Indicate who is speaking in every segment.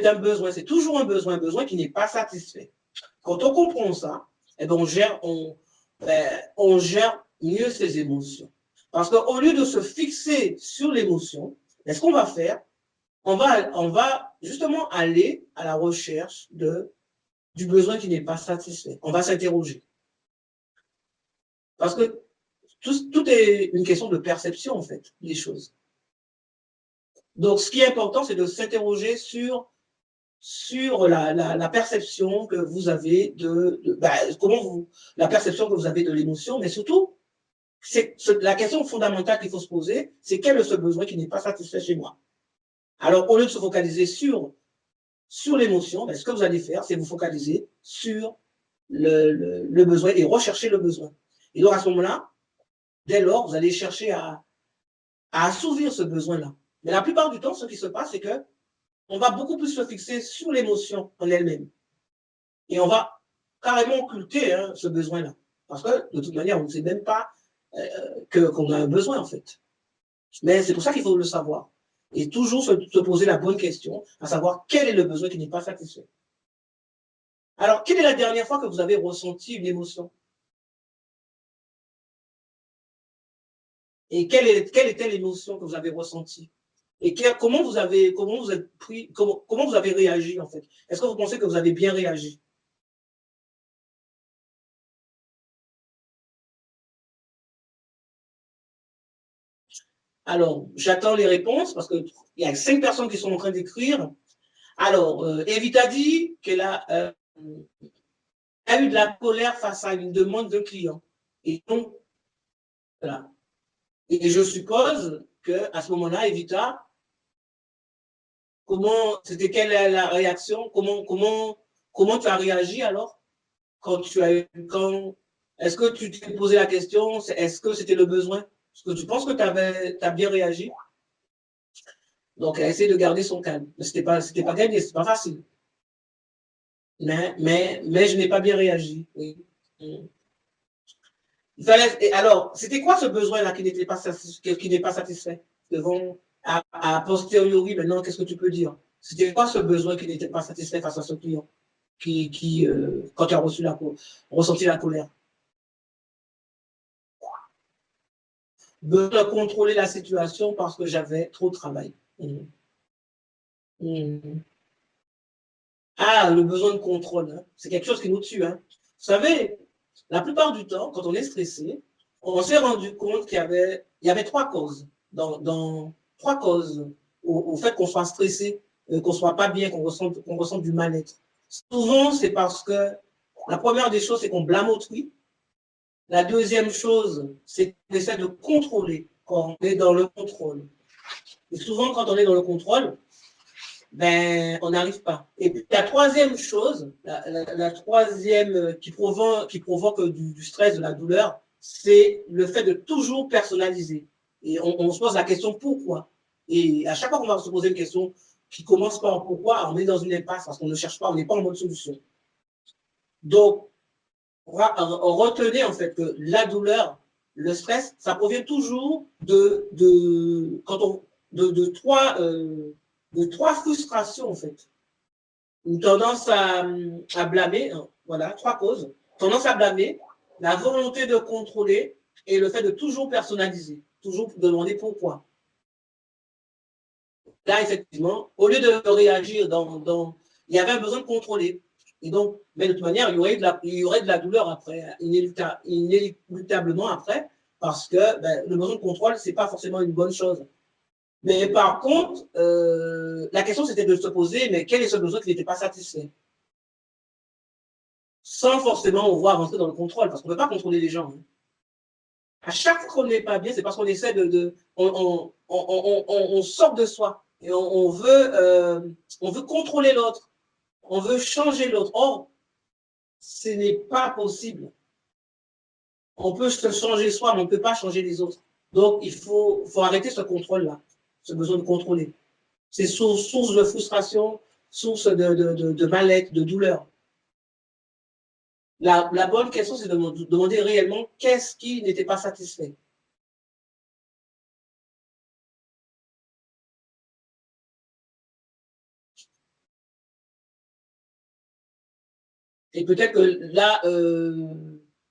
Speaker 1: un besoin, c'est toujours un besoin qui n'est pas satisfait. Quand on comprend ça, eh ben, on gère mieux ses émotions. Parce qu'au lieu de se fixer sur l'émotion, ce qu'on va faire, on va justement aller à la recherche du besoin qui n'est pas satisfait. On va s'interroger. Parce que tout est une question de perception, en fait, des choses. Donc, ce qui est important, c'est de s'interroger sur la perception que vous avez la perception que vous avez de l'émotion, mais surtout, la question fondamentale qu'il faut se poser, c'est quel est ce besoin qui n'est pas satisfait chez moi? Alors, au lieu de se focaliser sur l'émotion, ce que vous allez faire, c'est vous focaliser sur le besoin et rechercher le besoin. Et donc, à ce moment-là, dès lors, vous allez chercher à assouvir ce besoin-là. Mais la plupart du temps, ce qui se passe, c'est que on va beaucoup plus se fixer sur l'émotion en elle-même. Et on va carrément occulter ce besoin-là. Parce que, de toute manière, on ne sait même pas qu'on a un besoin, en fait. Mais c'est pour ça qu'il faut le savoir. Et toujours se poser la bonne question, à savoir quel est le besoin qui n'est pas satisfait. Alors, quelle est la dernière fois que vous avez ressenti une émotion? Et quelle était l'émotion que vous avez ressentie? Et comment vous avez réagi, en fait? Est-ce que vous pensez que vous avez bien réagi? Alors, j'attends les réponses parce qu'il y a 5 personnes qui sont en train d'écrire. Alors, Evita dit qu'elle a eu de la colère face à une demande d'un client. Et donc, voilà. Et je suppose qu'à ce moment-là, Evita, quelle est la réaction? Comment tu as réagi alors? Est-ce que tu t'es posé la question, est-ce que c'était le besoin? Est-ce que tu penses que tu as bien réagi? Donc, elle a essayé de garder son calme. Mais c'était pas gagné, c'est pas facile. Mais je n'ai pas bien réagi. Oui. Alors, c'était quoi ce besoin-là qui n'est pas satisfait? Devant, à posteriori, maintenant, qu'est-ce que tu peux dire? C'était quoi ce besoin qui n'était pas satisfait face à ce client quand tu as ressenti la colère? De contrôler la situation parce que j'avais trop de travail. Ah, le besoin de contrôle, hein. C'est quelque chose qui nous tue. Hein. Vous savez, la plupart du temps, quand on est stressé, on s'est rendu compte qu'il y avait 3 causes. Trois causes au fait qu'on soit stressé, qu'on ne soit pas bien, qu'on ressente du mal-être. Souvent, c'est parce que la première des choses, c'est qu'on blâme autrui. La deuxième chose, c'est qu'on essaie de contrôler quand on est dans le contrôle. Et souvent, quand on est dans le contrôle, on n'arrive pas. Et puis, la troisième chose, la troisième qui provoque du stress, de la douleur, c'est le fait de toujours personnaliser. Et on se pose la question pourquoi. Et à chaque fois qu'on va se poser une question qui commence par pourquoi, on est dans une impasse parce qu'on ne cherche pas, on n'est pas en mode solution. Donc, retenez en fait que la douleur, le stress, ça provient toujours de trois frustrations en fait. Une tendance à blâmer, voilà, 3 causes. Tendance à blâmer, la volonté de contrôler et le fait de toujours personnaliser, toujours demander pourquoi. Là, effectivement, au lieu de réagir il y avait un besoin de contrôler. Et donc, mais de toute manière, il y aurait de la douleur après, inéluctablement après, parce que le besoin de contrôle, ce n'est pas forcément une bonne chose. Mais par contre, la question, c'était de se poser, mais quel est ce besoin qui n'était pas satisfait? Sans forcément voir rentrer dans le contrôle, parce qu'on ne peut pas contrôler les gens. Hein. À chaque fois qu'on n'est pas bien, c'est parce qu'on essaie on sort de soi et on veut contrôler l'autre, on veut changer l'autre. Or, ce n'est pas possible. On peut se changer soi, mais on ne peut pas changer les autres. Donc, il faut arrêter ce contrôle-là, ce besoin de contrôler. C'est source de frustration, source de mal-être, de douleur. La bonne question, c'est de demander réellement qu'est-ce qui n'était pas satisfait. Et peut-être que là,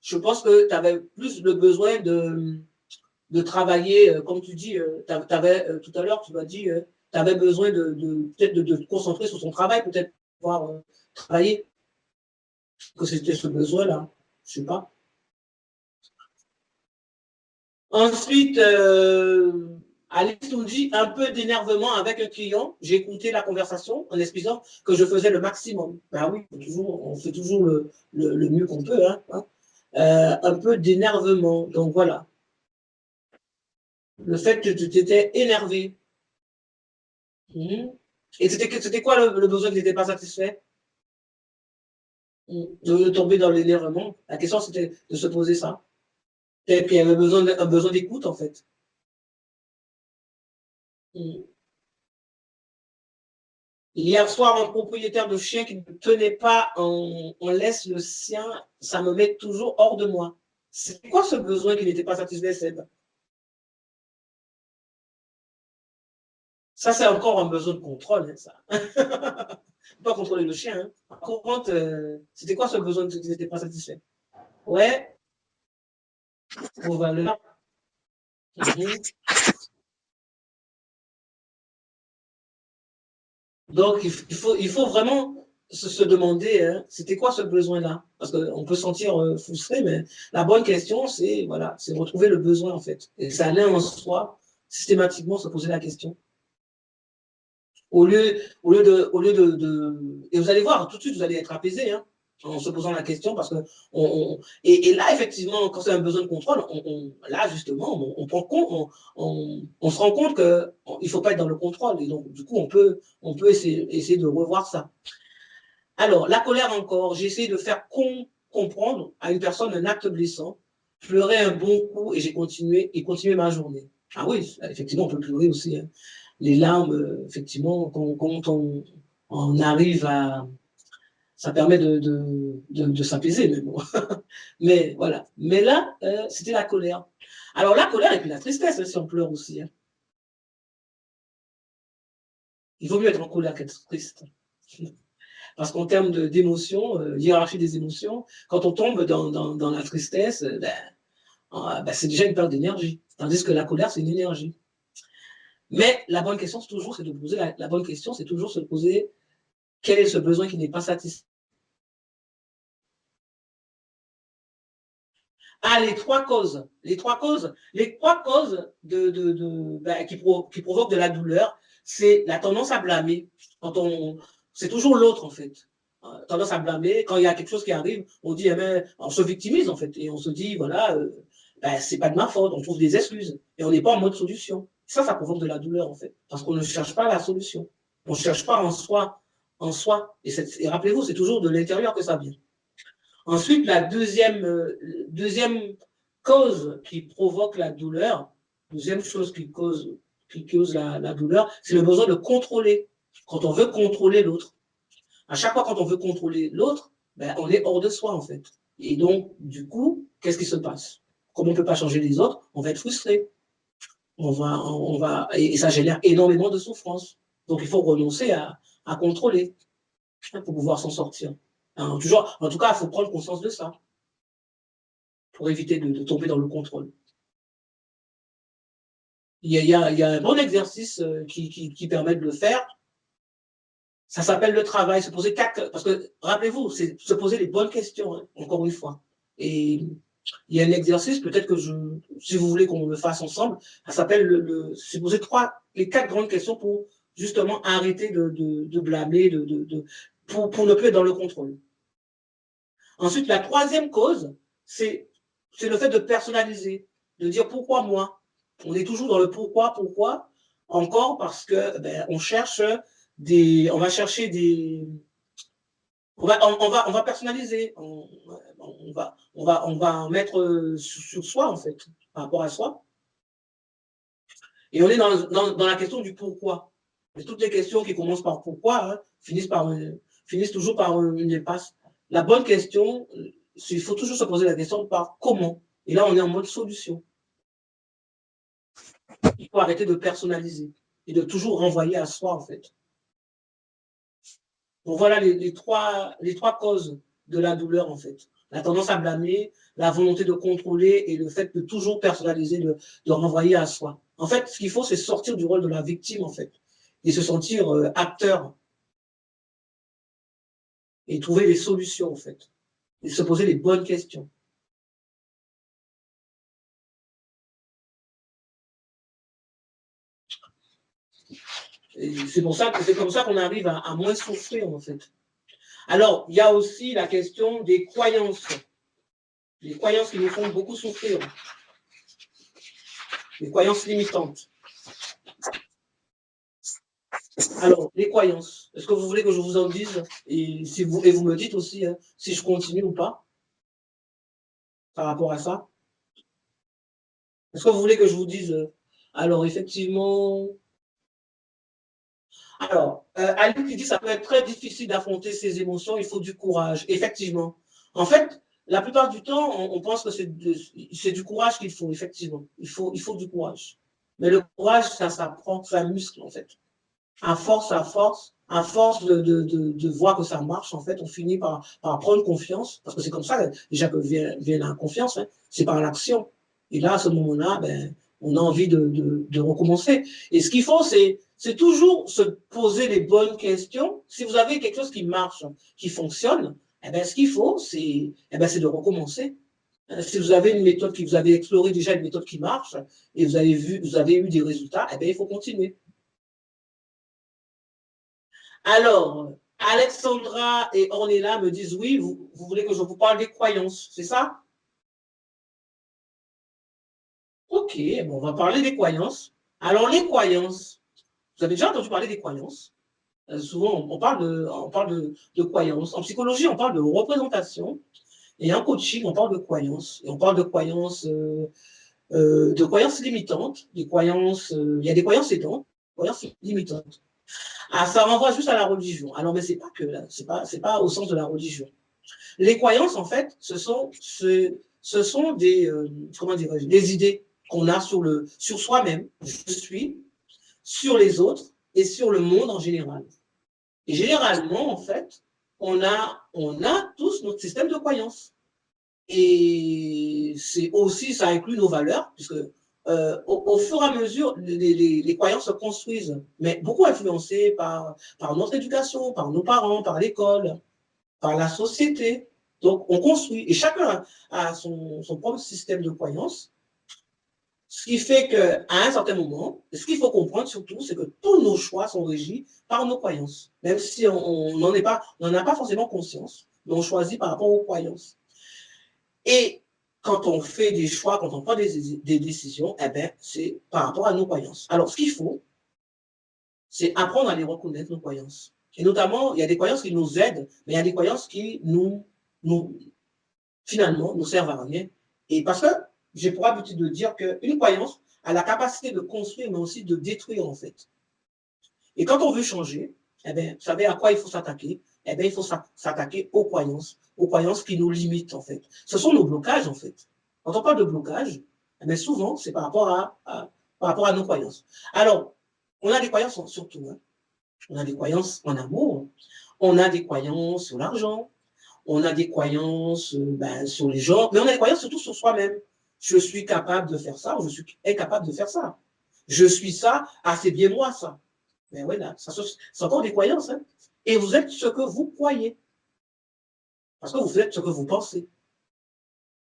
Speaker 1: je pense que tu avais plus le besoin de travailler, comme tu dis, tout à l'heure, tu m'as dit, tu avais besoin peut-être de te concentrer sur son travail, peut-être pouvoir travailler, que c'était ce besoin-là, je ne sais pas. Ensuite, Alice nous dit un peu d'énervement avec un client. J'ai écouté la conversation en expliquant que je faisais le maximum. Ben oui, on fait toujours le mieux qu'on peut. Hein. Un peu d'énervement. Donc voilà. Le fait que tu t'étais énervé. Et c'était quoi le besoin qui n'était pas satisfait? De tomber dans l'énervement. La question, c'était de se poser ça. Peut-être qu'il y avait un besoin d'écoute, en fait. Hier soir, un propriétaire de chien qui ne tenait pas en laisse le sien, ça me met toujours hors de moi. C'est quoi ce besoin qui n'était pas satisfait, Seb? Ça, c'est encore un besoin de contrôle, hein, ça. Pas contrôler le chien. Hein. Par contre, c'était quoi ce besoin qui n'était pas satisfait? Ouais, vos valeurs. Donc, il faut vraiment se demander, hein, c'était quoi ce besoin-là? Parce qu'on peut se sentir frustré, mais la bonne question, c'est voilà, c'est retrouver le besoin, en fait. Et ça allait en soi, systématiquement, se poser la question. Au lieu de... Et vous allez voir, tout de suite, vous allez être apaisé, hein, en se posant la question, parce que... et là, effectivement, quand c'est un besoin de contrôle, là, justement, on prend compte, on se rend compte qu'il ne faut pas être dans le contrôle. Et donc, du coup, on peut essayer de revoir ça. Alors, la colère encore, j'ai essayé de faire comprendre à une personne un acte blessant, pleurer un bon coup et j'ai continué ma journée. Ah oui, effectivement, on peut pleurer aussi. Hein. Les larmes, effectivement, quand on arrive à... Ça permet de s'apaiser, mais bon. Mais voilà. Mais là, c'était la colère. Alors, la colère et puis la tristesse, hein, si on pleure aussi. Hein. Il vaut mieux être en colère qu'être triste. Parce qu'en termes d'émotions, hiérarchie des émotions, quand on tombe dans la tristesse, c'est déjà une perte d'énergie. Tandis que la colère, c'est une énergie. Mais la bonne question, c'est toujours de poser la bonne question, c'est toujours se poser quel est ce besoin qui n'est pas satisfait. Ah, les trois causes. Les trois causes qui provoquent de la douleur, c'est la tendance à blâmer. C'est toujours l'autre, en fait. Tendance à blâmer. Quand il y a quelque chose qui arrive, on dit, on se victimise, en fait. Et on se dit, voilà, c'est pas de ma faute. On trouve des excuses. Et on n'est pas en mode solution. Ça provoque de la douleur, en fait. Parce qu'on ne cherche pas la solution. On ne cherche pas en soi. Et rappelez-vous, c'est toujours de l'intérieur que ça vient. Ensuite, la deuxième cause qui provoque la douleur, deuxième chose qui cause la douleur, c'est le besoin de contrôler. Quand on veut contrôler l'autre. À chaque fois quand on veut contrôler l'autre, on est hors de soi en fait. Et donc, du coup, qu'est-ce qui se passe? Comme on ne peut pas changer les autres, on va être frustré. Et ça génère énormément de souffrance. Donc, il faut renoncer à contrôler pour pouvoir s'en sortir. En tout cas, il faut prendre conscience de ça pour éviter de tomber dans le contrôle. Il y a un bon exercice qui permet de le faire. Ça s'appelle le travail, se poser parce que, rappelez-vous, c'est se poser les bonnes questions, hein, encore une fois. Et il y a un exercice, peut-être que si vous voulez qu'on le fasse ensemble, ça s'appelle se poser les 4 grandes questions pour justement arrêter de blâmer, pour ne plus être dans le contrôle. Ensuite, la troisième cause, c'est le fait de personnaliser, de dire pourquoi moi. On est toujours dans le pourquoi, encore parce que on va chercher des, on va personnaliser, on va en mettre sur soi en fait, par rapport à soi. Et on est dans la question du pourquoi. Et toutes les questions qui commencent par pourquoi hein, finissent toujours par une impasse. La bonne question, il faut toujours se poser la question par comment. Et là, on est en mode solution. Il faut arrêter de personnaliser et de toujours renvoyer à soi, en fait. Donc voilà les trois causes de la douleur, en fait. La tendance à blâmer, la volonté de contrôler et le fait de toujours personnaliser, de renvoyer à soi. En fait, ce qu'il faut, c'est sortir du rôle de la victime, en fait, et se sentir acteur et trouver des solutions, en fait, et se poser les bonnes questions. C'est comme ça qu'on arrive à moins souffrir, en fait. Alors, il y a aussi la question des croyances. Les croyances qui nous font beaucoup souffrir. Les croyances limitantes. Alors, les croyances. Est-ce que vous voulez que je vous en dise? Et vous me dites aussi hein, si je continue ou pas par rapport à ça. Est-ce que vous voulez que je vous dise alors, effectivement, alors, Ali qui dit ça peut être très difficile d'affronter ses émotions, il faut du courage. Effectivement. En fait, la plupart du temps, on pense que c'est du courage qu'il faut, effectivement. Il faut du courage. Mais le courage, ça s'apprend, ça muscle, en fait. À force, à force de voir que ça marche, en fait, on finit par prendre confiance, parce que c'est comme ça déjà que vient la confiance, hein, c'est par l'action. Et là, à ce moment-là, ben, on a envie de recommencer. Et ce qu'il faut, c'est toujours se poser les bonnes questions. Si vous avez quelque chose qui marche, qui fonctionne, eh ben, ce qu'il faut, c'est de recommencer. Si vous avez une méthode vous avez exploré déjà une méthode qui marche, et vous avez eu des résultats, eh ben, il faut continuer. Alors, Alexandra et Ornella me disent oui, vous voulez que je vous parle des croyances, c'est ça? Ok, bon, on va parler des croyances. Alors, les croyances, vous avez déjà entendu parler des croyances. Souvent, on parle de croyances. En psychologie, on parle de représentation. Et en coaching, on parle de croyances. Et on parle de croyances limitantes, des croyances, il y a des croyances aidantes, des croyances limitantes. Ah, ça renvoie juste à la religion. Alors, mais c'est pas que là, c'est pas au sens de la religion. Les croyances, en fait, ce sont des, comment dirais-je, des idées qu'on a sur soi-même, je suis, sur les autres et sur le monde en général. Et généralement, en fait, on a tous notre système de croyances. Et c'est aussi, ça inclut nos valeurs, puisque au fur et à mesure, les croyances se construisent, mais beaucoup influencées par notre éducation, par nos parents, par l'école, par la société. Donc, on construit, et chacun a son propre système de croyances, ce qui fait qu'à un certain moment, ce qu'il faut comprendre surtout, c'est que tous nos choix sont régis par nos croyances, même si on n'en a pas forcément conscience, mais on choisit par rapport aux croyances. Et quand on fait des choix, quand on prend des décisions, eh ben, c'est par rapport à nos croyances. Alors, ce qu'il faut, c'est apprendre à les reconnaître, nos croyances. Et notamment, il y a des croyances qui nous aident, mais il y a des croyances qui finalement, nous servent à rien. Et parce que j'ai pour habitude de dire qu'une croyance a la capacité de construire, mais aussi de détruire, en fait. Et quand on veut changer, eh bien, vous savez à quoi il faut s'attaquer? Eh bien, il faut s'attaquer aux croyances qui nous limitent, en fait. Ce sont nos blocages, en fait. Quand on parle de blocage, eh bien, souvent, c'est par rapport à nos croyances. Alors, on a des croyances surtout. Hein. On a des croyances en amour, on a des croyances sur l'argent, on a des croyances ben, sur les gens, mais on a des croyances surtout sur soi-même. Je suis capable de faire ça ou je suis incapable de faire ça. Je suis ça, ah c'est bien moi ça. Mais voilà, c'est encore des croyances. Hein. Et vous êtes ce que vous croyez. Parce que vous êtes ce que vous pensez.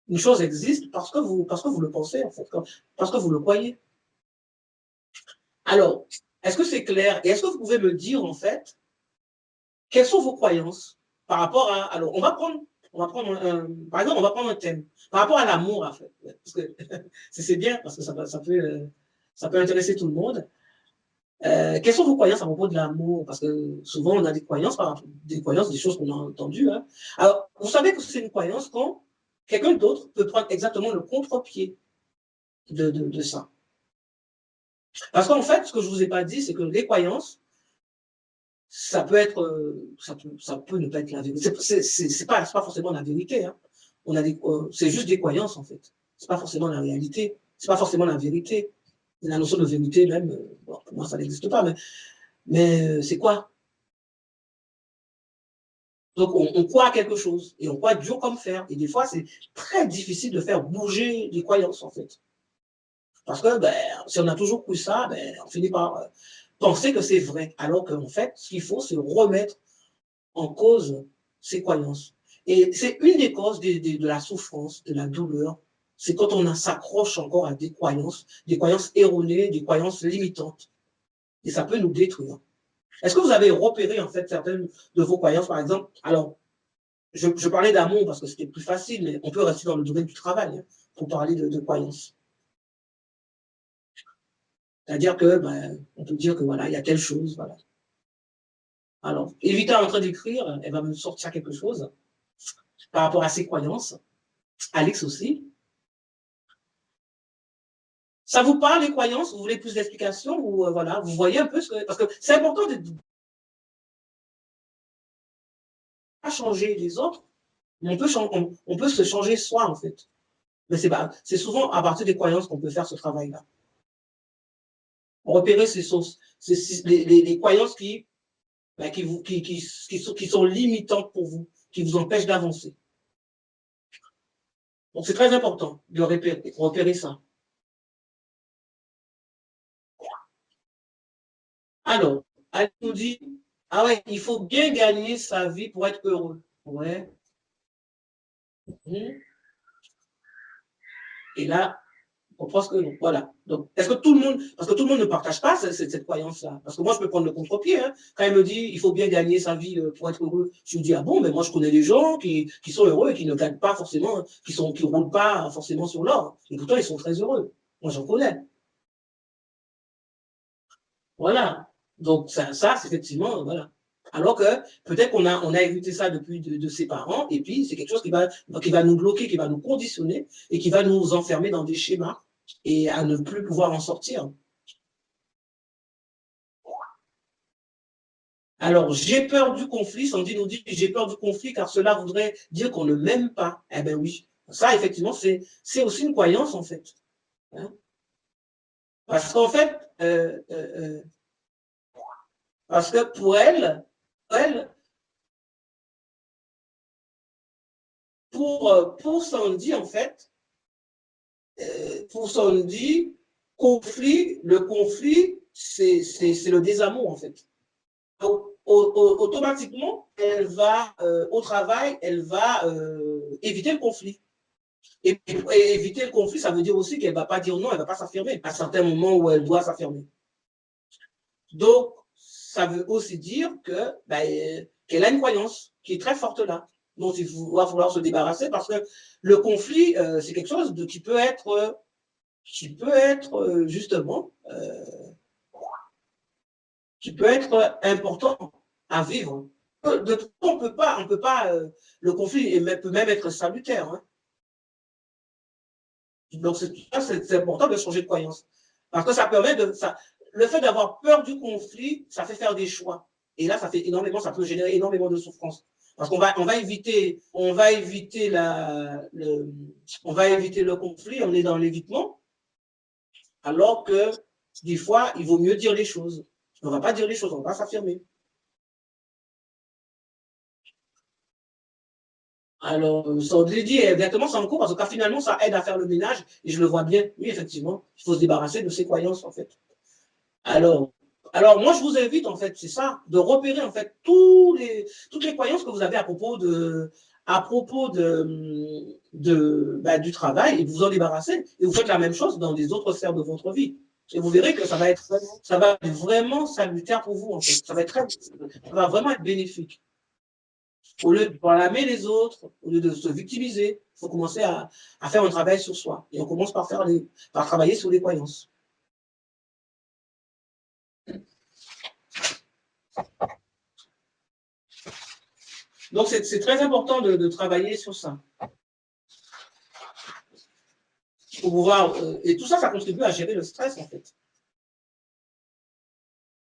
Speaker 1: Une chose existe parce que vous le pensez, en fait, parce que vous le croyez. Alors, est-ce que c'est clair? Et est-ce que vous pouvez me dire, en fait, quelles sont vos croyances par rapport à... Alors, par exemple, on va prendre un thème. Par rapport à l'amour, en fait. Parce que c'est bien, parce que ça peut intéresser tout le monde. Quelles sont vos croyances à propos de l'amour? Parce que souvent, on a des croyances, des choses qu'on a entendues. Hein. Alors, vous savez que c'est une croyance quand quelqu'un d'autre peut prendre exactement le contre-pied de ça. Parce qu'en fait, ce que je ne vous ai pas dit, c'est que les croyances, ça peut être, ça peut ne pas être la vérité. C'est pas forcément la vérité. Hein. C'est juste des croyances, en fait. C'est pas forcément la réalité. C'est pas forcément la vérité. La notion de vérité, même, bon, pour moi, ça n'existe pas, mais c'est quoi? Donc, on croit à quelque chose et on croit dur comme fer. Et des fois, c'est très difficile de faire bouger les croyances, en fait. Parce que ben, si on a toujours cru ça, ben, on finit par penser que c'est vrai. Alors qu'en fait, ce qu'il faut, c'est remettre en cause ses croyances. Et c'est une des causes de la souffrance, de la douleur, c'est quand on s'accroche encore à des croyances erronées, des croyances limitantes. Et ça peut nous détruire. Est-ce que vous avez repéré en fait certaines de vos croyances, par exemple? Alors, je parlais d'amour parce que c'était plus facile, mais on peut rester dans le domaine du travail hein, pour parler de croyances. C'est-à-dire que, ben, on peut dire que voilà, il y a telle chose, voilà. Alors, éviter en train d'écrire, elle va me sortir quelque chose par rapport à ses croyances. Alex aussi. Ça vous parle, les croyances? Vous voulez plus d'explications? Ou voilà, vous voyez un peu ce que... Parce que c'est important de ne pas changer les autres, mais on peut se changer soi, en fait. Mais c'est souvent à partir des croyances qu'on peut faire ce travail-là. Repérer ces sources, les croyances ben, qui sont limitantes pour vous, qui vous empêchent d'avancer. Donc, c'est très important de repérer ça. Alors, elle nous dit, ah ouais, il faut bien gagner sa vie pour être heureux. Ouais. Et là, on pense que non. Voilà. Donc, est-ce que tout le monde, parce que tout le monde ne partage pas cette croyance-là. Parce que moi, je peux prendre le contre-pied. Hein. Quand elle me dit, il faut bien gagner sa vie pour être heureux, je me dis, ah bon, mais moi, je connais des gens qui sont heureux et qui ne gagnent pas forcément, qui roulent pas forcément sur l'or. Et pourtant, ils sont très heureux. Moi, j'en connais. Voilà. Donc, ça c'est effectivement, voilà. Alors que peut-être on a hérité ça depuis de ses parents, et puis c'est quelque chose qui va nous bloquer, qui va nous conditionner, et qui va nous enfermer dans des schémas, et à ne plus pouvoir en sortir. Alors, j'ai peur du conflit, Sandy nous dit, j'ai peur du conflit, car cela voudrait dire qu'on ne m'aime pas. Eh bien oui, ça effectivement, c'est aussi une croyance, en fait. Hein. Parce qu'en fait, parce que pour elle, pour Sandy, en fait, pour Sandy, le conflit, c'est le désamour, en fait. Donc, automatiquement, elle va, au travail, elle va éviter le conflit. Et éviter le conflit, ça veut dire aussi qu'elle ne va pas dire non, elle ne va pas s'affirmer à certains moments où elle doit s'affirmer. Donc, ça veut aussi dire que qu'elle a une croyance qui est très forte là, dont il va falloir se débarrasser parce que le conflit, c'est quelque chose justement, qui peut être important à vivre. De tout, on peut pas, le conflit peut même être salutaire. Hein. Donc, c'est important de changer de croyance. Parce que ça permet le fait d'avoir peur du conflit, ça fait faire des choix. Et là, ça peut générer énormément de souffrance. Parce qu'on va éviter le conflit, on est dans l'évitement, alors que des fois, il vaut mieux dire les choses. On ne va pas dire les choses, on ne va pas s'affirmer. Alors, ça dit exactement, c'est en cours, parce que finalement, ça aide à faire le ménage, et je le vois bien. Oui, effectivement, il faut se débarrasser de ces croyances, en fait. Alors, moi, je vous invite, en fait, c'est ça, de repérer, en fait, toutes les croyances que vous avez à propos du travail, et de vous en débarrasser. Et vous faites la même chose dans les autres sphères de votre vie. Et vous verrez que ça va être vraiment salutaire pour vous, en fait. Ça va vraiment être bénéfique. Au lieu de blâmer les autres, au lieu de se victimiser, il faut commencer à faire un travail sur soi. Et on commence par travailler sur les croyances. Donc, c'est très important de travailler sur ça. Pour pouvoir, et tout ça, ça contribue à gérer le stress, en fait.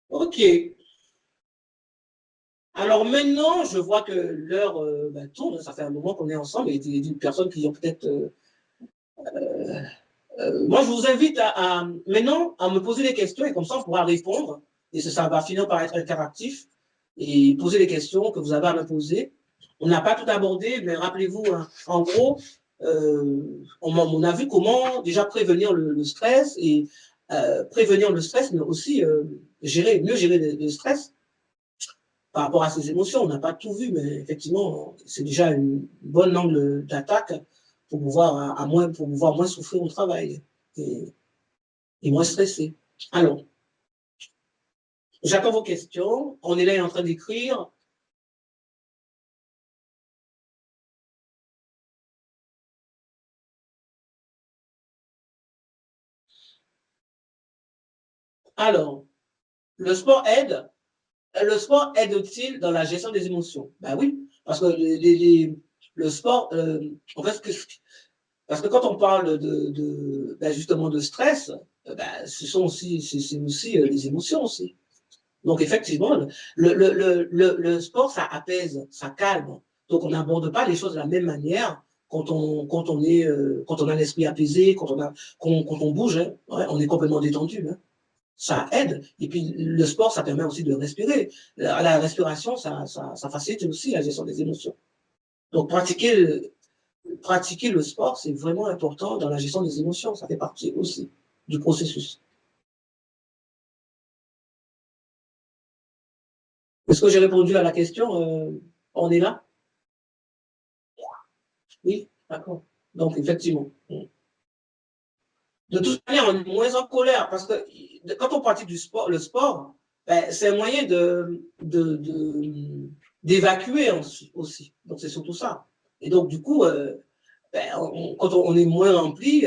Speaker 1: OK. Alors maintenant, je vois que l'heure tourne. Ça fait un moment qu'on est ensemble. Il y a des personnes qui ont peut-être... moi, je vous invite maintenant à me poser des questions et comme ça, on pourra répondre. Et ça va finir par être interactif et poser les questions que vous avez à me poser. On n'a pas tout abordé, mais rappelez-vous, hein, en gros, on a vu comment déjà prévenir le stress et prévenir le stress, mais aussi mieux gérer le stress par rapport à ses émotions. On n'a pas tout vu, mais effectivement, c'est déjà une bonne angle d'attaque pour pouvoir, pour pouvoir moins souffrir au travail et moins stresser. Alors, j'attends vos questions. On est là en train d'écrire. Alors, le sport aide. Le sport aide-t-il dans la gestion des émotions? Ben oui, parce que le sport, en fait, parce que quand on parle ben justement de stress, ben, c'est aussi les émotions aussi. Donc effectivement, le sport, ça apaise, ça calme. Donc on n'aborde pas les choses de la même manière quand on a l'esprit apaisé, quand on bouge, hein, ouais, on est complètement détendu. Hein. Ça aide. Et puis le sport, ça permet aussi de respirer. La respiration, ça facilite aussi la gestion des émotions. Donc pratiquer le sport, c'est vraiment important dans la gestion des émotions. Ça fait partie aussi du processus. Est-ce que j'ai répondu à la question? On est là? Oui, d'accord. Donc, effectivement. De toute manière, on est moins en colère parce que quand on pratique le sport, ben, c'est un moyen d'évacuer aussi. Donc, c'est surtout ça. Et donc, du coup, ben, quand on est moins rempli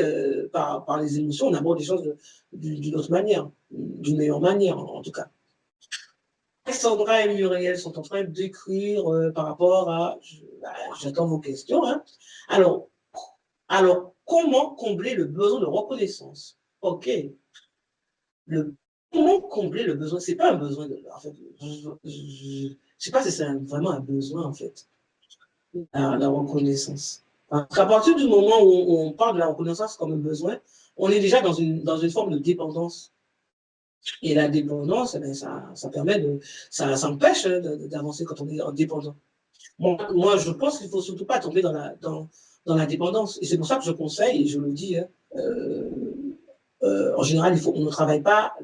Speaker 1: par les émotions, on aborde les choses d'une autre manière, d'une meilleure manière, en tout cas. Sandra et Muriel sont en train d'écrire par rapport à... J'attends vos questions. Hein. Alors, comment combler le besoin de reconnaissance? Ok. Comment combler le besoin? C'est pas un besoin de... En fait, je ne sais pas si c'est vraiment un besoin, en fait, la reconnaissance. Parce qu'à partir du moment où on parle de la reconnaissance comme un besoin, on est déjà dans une forme de dépendance. Et la dépendance, eh bien, ça permet ça empêche d'avancer quand on est dépendant. Moi, je pense qu'il ne faut surtout pas tomber dans la dépendance. Et c'est pour ça que je conseille, et je le dis, hein, en général, on ne travaille pas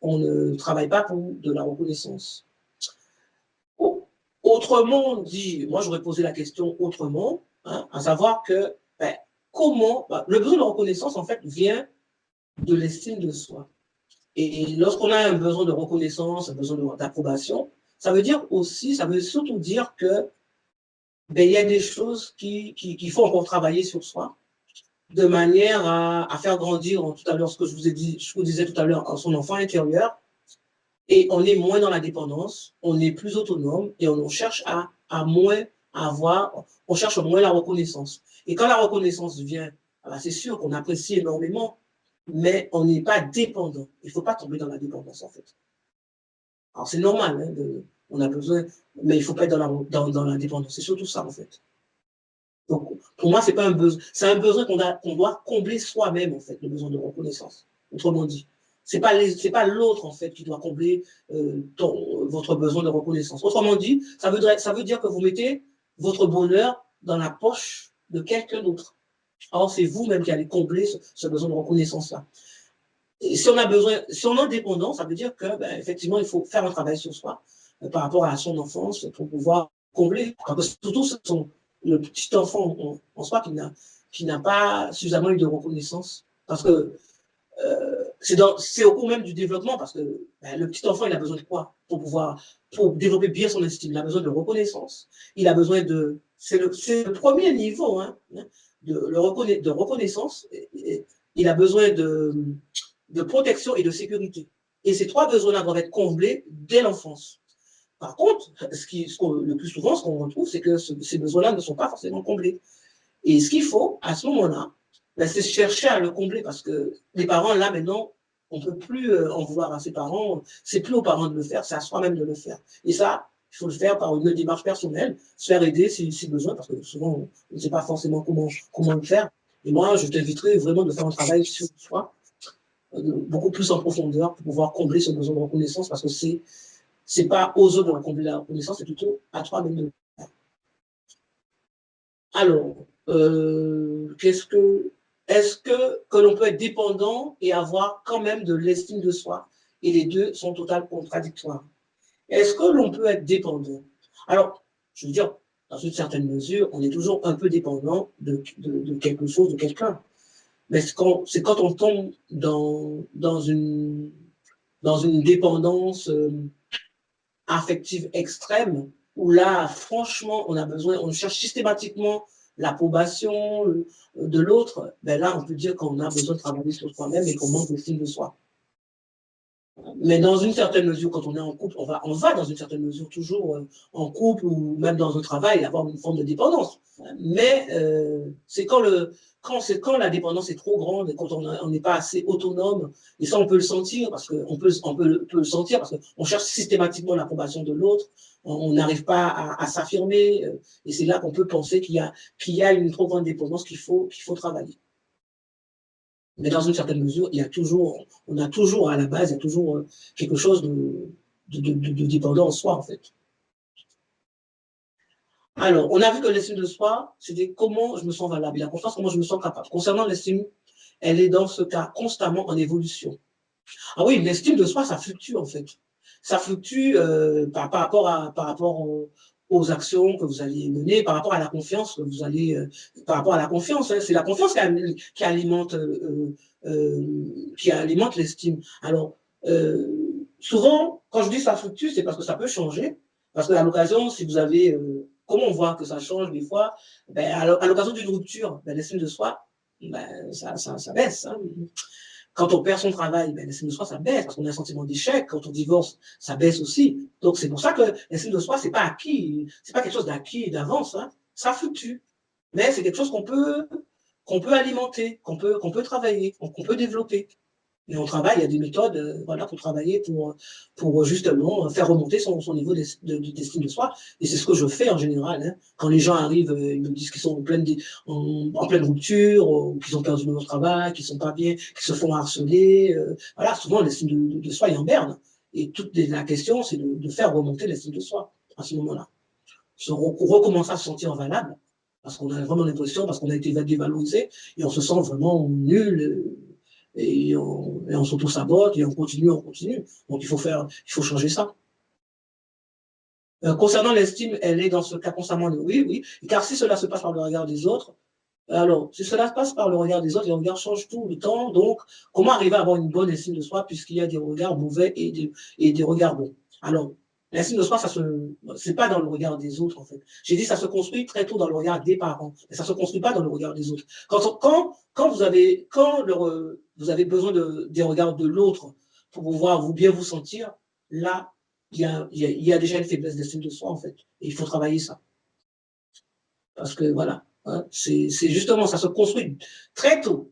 Speaker 1: pour de la reconnaissance. Autrement dit, moi, j'aurais posé la question autrement, hein, à savoir que ben, le besoin de reconnaissance, en fait, vient de l'estime de soi. Et lorsqu'on a un besoin de reconnaissance, un besoin d'approbation, ça veut surtout dire que ben, il y a des choses qu'il faut encore travailler sur soi, de manière à faire grandir, tout à l'heure, ce que je vous disais tout à l'heure, son enfant intérieur, et on est moins dans la dépendance, on est plus autonome, et on cherche à moins on cherche moins la reconnaissance. Et quand la reconnaissance vient, c'est sûr qu'on apprécie énormément, mais on n'est pas dépendant. Il ne faut pas tomber dans la dépendance, en fait. Alors, c'est normal, hein, on a besoin, mais il ne faut pas être dans la dépendance. C'est surtout ça, en fait. Donc, pour moi, c'est pas un besoin. C'est un besoin qu'on doit combler soi-même, en fait, le besoin de reconnaissance. Autrement dit. C'est pas l'autre, en fait, qui doit combler votre besoin de reconnaissance. Autrement dit, ça veut dire que vous mettez votre bonheur dans la poche de quelqu'un d'autre. Or, c'est vous-même qui allez combler ce besoin de reconnaissance-là. Et si on est dépendant, ça veut dire que, ben, effectivement, il faut faire un travail sur soi par rapport à son enfance pour pouvoir combler. Parce que surtout, le petit enfant en soi qui n'a pas suffisamment eu de reconnaissance. Parce que c'est au cours même du développement, parce que ben, le petit enfant, il a besoin de quoi pour développer bien son estime? Il a besoin de reconnaissance. Il a besoin c'est le premier niveau hein, de reconnaissance. Il a besoin de protection et de sécurité. Et ces trois besoins-là doivent être comblés dès l'enfance. Par contre, le plus souvent, ce qu'on retrouve, c'est que ces besoins-là ne sont pas forcément comblés. Et ce qu'il faut, à ce moment-là, ben, c'est chercher à le combler parce que les parents, là, maintenant, on ne peut plus en vouloir à ses parents. C'est plus aux parents de le faire, c'est à soi-même de le faire. Et ça, il faut le faire par une démarche personnelle, se faire aider si besoin, parce que souvent, on ne sait pas forcément comment le faire. Et moi, je t'inviterai vraiment de faire un travail sur soi, beaucoup plus en profondeur, pour pouvoir combler ce besoin de reconnaissance, parce que c'est pas aux autres de combler la reconnaissance, c'est plutôt à toi-même de le faire. Alors, est-ce que l'on peut être dépendant et avoir quand même de l'estime de soi? Et les deux sont totalement contradictoires. Est-ce que l'on peut être dépendant? Alors, je veux dire, dans une certaine mesure, on est toujours un peu dépendant de quelque chose, de quelqu'un. Mais c'est quand on tombe dans une dépendance affective extrême, où là, franchement, on cherche systématiquement l'approbation de l'autre, ben là, on peut dire qu'on a besoin de travailler sur soi-même et qu'on manque d'estime de soi. Mais dans une certaine mesure, quand on est en couple, on va dans une certaine mesure toujours en couple ou même dans un travail avoir une forme de dépendance. Mais c'est quand la dépendance est trop grande et quand on n'est pas assez autonome, et ça on peut le sentir parce peut le sentir parce qu'on cherche systématiquement l'approbation de l'autre, on n'arrive pas à s'affirmer et c'est là qu'on peut penser qu'il y a une trop grande dépendance qu'il faut travailler. Mais dans une certaine mesure, on a toujours à la base, il y a toujours quelque chose de dépendant en soi, en fait. Alors, on a vu que l'estime de soi, c'était comment je me sens valable. Et la confiance, comment je me sens capable. Concernant l'estime, elle est dans ce cas constamment en évolution. Ah oui, l'estime de soi, ça fluctue, en fait. Ça fluctue par rapport aux actions que vous allez mener, par rapport à la confiance que vous allez, par rapport à la confiance. Hein, c'est la confiance qui alimente l'estime. Alors, souvent, quand je dis ça fluctue, c'est parce que ça peut changer. Parce qu'à l'occasion, si vous avez, comment on voit que ça change des fois, ben, à l'occasion d'une rupture, ben, l'estime de soi, ben, ça baisse. Hein. Quand on perd son travail, ben, l'estime de soi, ça baisse parce qu'on a un sentiment d'échec. Quand on divorce, ça baisse aussi. Donc, c'est pour ça que l'estime de soi, c'est pas acquis. C'est pas quelque chose d'acquis d'avance. Hein. Ça fluctue. Mais c'est quelque chose qu'on peut alimenter, qu'on peut travailler, qu'on peut développer. Et on travaille, il y a des méthodes voilà, pour travailler, pour justement faire remonter son niveau d'estime de soi. Et c'est ce que je fais en général. Hein. Quand les gens arrivent, ils me disent qu'ils sont en pleine rupture, ou qu'ils ont perdu leur travail, qu'ils sont pas bien, qu'ils se font harceler. Voilà, souvent l'estime de soi est en berne. Et toute la question, c'est de faire remonter l'estime de soi à ce moment-là. Recommencer à se sentir valable, parce qu'on a vraiment l'impression, parce qu'on a été dévalorisé, et on se sent vraiment nul. Et on s'auto-sabote et on continue. Donc il faut changer ça. Concernant l'estime, elle est dans ce cas constamment oui, car si cela se passe par le regard des autres, alors si cela se passe par le regard des autres, les regards changent tout le temps, donc comment arriver à avoir une bonne estime de soi puisqu'il y a des regards mauvais et des regards bons. Alors, l'estime de soi, c'est pas dans le regard des autres, en fait. J'ai dit, ça se construit très tôt dans le regard des parents, mais ça se construit pas dans le regard des autres. Quand vous avez besoin des regards de l'autre pour pouvoir bien vous sentir, là, il y a déjà une faiblesse d'estime de soi, en fait. Et il faut travailler ça. Parce que, voilà, hein, c'est justement, ça se construit très tôt.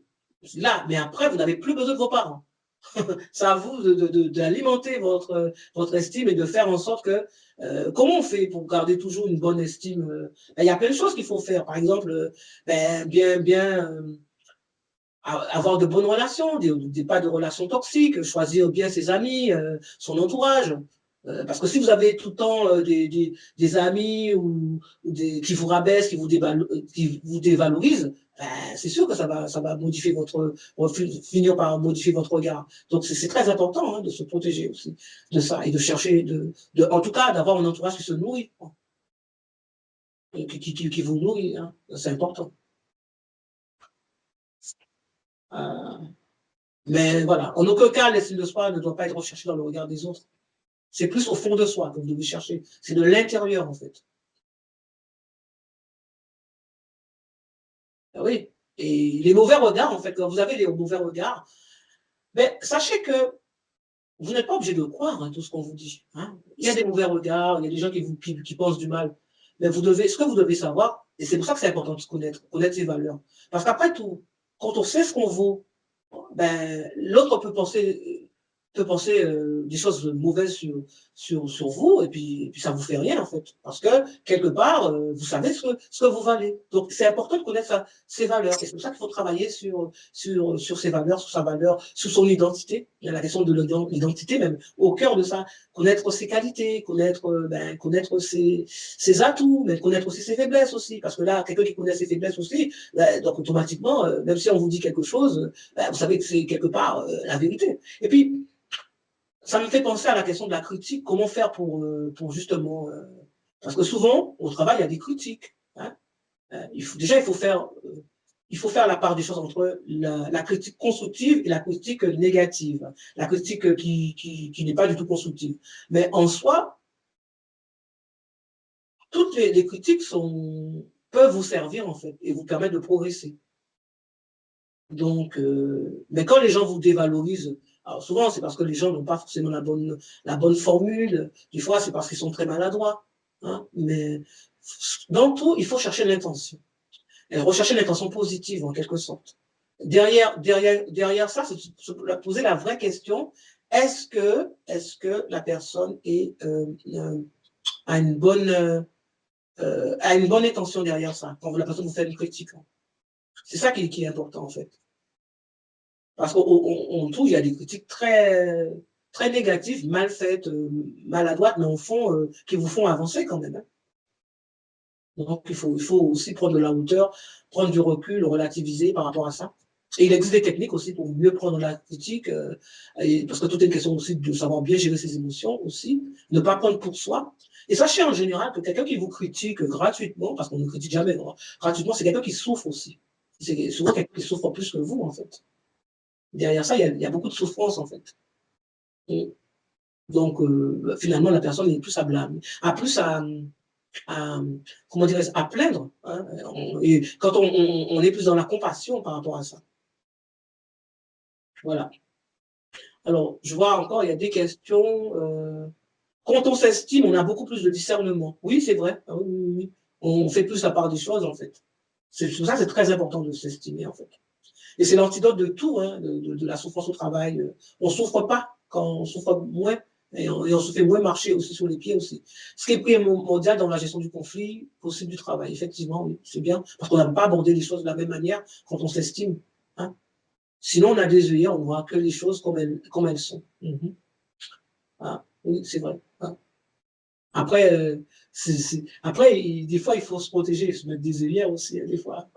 Speaker 1: Là, mais après, vous n'avez plus besoin de vos parents. C'est à vous d'alimenter votre estime et de faire en sorte que, comment on fait pour garder toujours une bonne estime il y a plein de choses qu'il faut faire. Par exemple, avoir de bonnes relations, pas de relations toxiques, choisir bien ses amis, son entourage. Parce que si vous avez tout le temps des amis qui vous rabaissent, qui vous dévalorisent, ben, c'est sûr que ça va finir par modifier votre regard. Donc c'est très important hein, de se protéger aussi de ça et de chercher, en tout cas, d'avoir un entourage qui se nourrit, qui vous nourrit. Hein. C'est important. Mais voilà, en aucun cas, l'estime de soi ne doit pas être recherchée dans le regard des autres. C'est plus au fond de soi que vous devez chercher. C'est de l'intérieur, en fait. Ah oui. Et les mauvais regards, en fait, quand vous avez les mauvais regards, mais sachez que vous n'êtes pas obligé de croire hein, tout ce qu'on vous dit. Hein. Il y a des mauvais regards, il y a des gens qui pensent du mal. Mais ce que vous devez savoir, et c'est pour ça que c'est important de se connaître ses valeurs. Parce qu'après tout, quand on sait ce qu'on vaut, ben, l'autre peut penser peut penser des choses mauvaises sur vous, et puis ça vous fait rien, en fait. Parce que, quelque part, vous savez ce que vous valez. Donc, c'est important de connaître ses valeurs. Et c'est pour ça qu'il faut travailler sur ses valeurs, sur sa valeur, sur son identité. Il y a la question de l'identité même, au cœur de ça. Connaître ses qualités, connaître ses atouts, mais connaître aussi ses faiblesses aussi. Parce que là, quelqu'un qui connaît ses faiblesses aussi, donc automatiquement, même si on vous dit quelque chose, vous savez que c'est quelque part la vérité. Et puis, ça me fait penser à la question de la critique. Comment faire pour justement... parce que souvent, au travail, il y a des critiques. Hein. Déjà, il faut faire la part des choses entre la critique constructive et la critique négative. La critique qui n'est pas du tout constructive. Mais en soi, toutes les critiques peuvent vous servir, en fait, et vous permettre de progresser. Donc, mais quand les gens vous dévalorisent, alors souvent c'est parce que les gens n'ont pas forcément la bonne formule, des fois c'est parce qu'ils sont très maladroits, hein, mais dans tout, il faut chercher l'intention, et rechercher l'intention positive en quelque sorte. Derrière ça, c'est se poser la vraie question, est-ce que la personne a une bonne intention derrière ça, quand la personne vous fait une critique, hein. C'est ça qui est important en fait. Parce qu'en tout, il y a des critiques très, très négatives, mal faites, maladroites, mais au fond, qui vous font avancer quand même. Hein. Donc, il faut aussi prendre de la hauteur, prendre du recul, relativiser par rapport à ça. Et il existe des techniques aussi pour mieux prendre la critique, parce que tout est une question aussi de savoir bien gérer ses émotions aussi, ne pas prendre pour soi. Et sachez en général que quelqu'un qui vous critique gratuitement, parce qu'on ne critique jamais, non, gratuitement, c'est quelqu'un qui souffre aussi. C'est souvent quelqu'un qui souffre plus que vous, en fait. Derrière ça, il y a beaucoup de souffrance, en fait. Et donc, finalement, la personne est plus à blâmer, a plus comment dirais-je, à plaindre. Hein, et quand on est plus dans la compassion par rapport à ça. Voilà. Alors, je vois encore, il y a des questions. Quand on s'estime, on a beaucoup plus de discernement. Oui, c'est vrai. Ah oui, oui, oui. On fait plus la part des choses, en fait. C'est pour ça que c'est très important de s'estimer, en fait. Et c'est l'antidote de tout, hein, de la souffrance au travail. On ne souffre pas quand on souffre moins, et on se fait moins marcher aussi sur les pieds aussi. Ce qui est primordial dans la gestion du conflit, aussi du travail. Effectivement, oui, c'est bien, parce qu'on n'a pas abordé les choses de la même manière quand on s'estime. Hein. Sinon, on a des œillères, on ne voit que les choses comme elles sont. Ah, oui, c'est vrai. Ah. Après, des fois, il faut se protéger, se mettre des œillères aussi, des fois.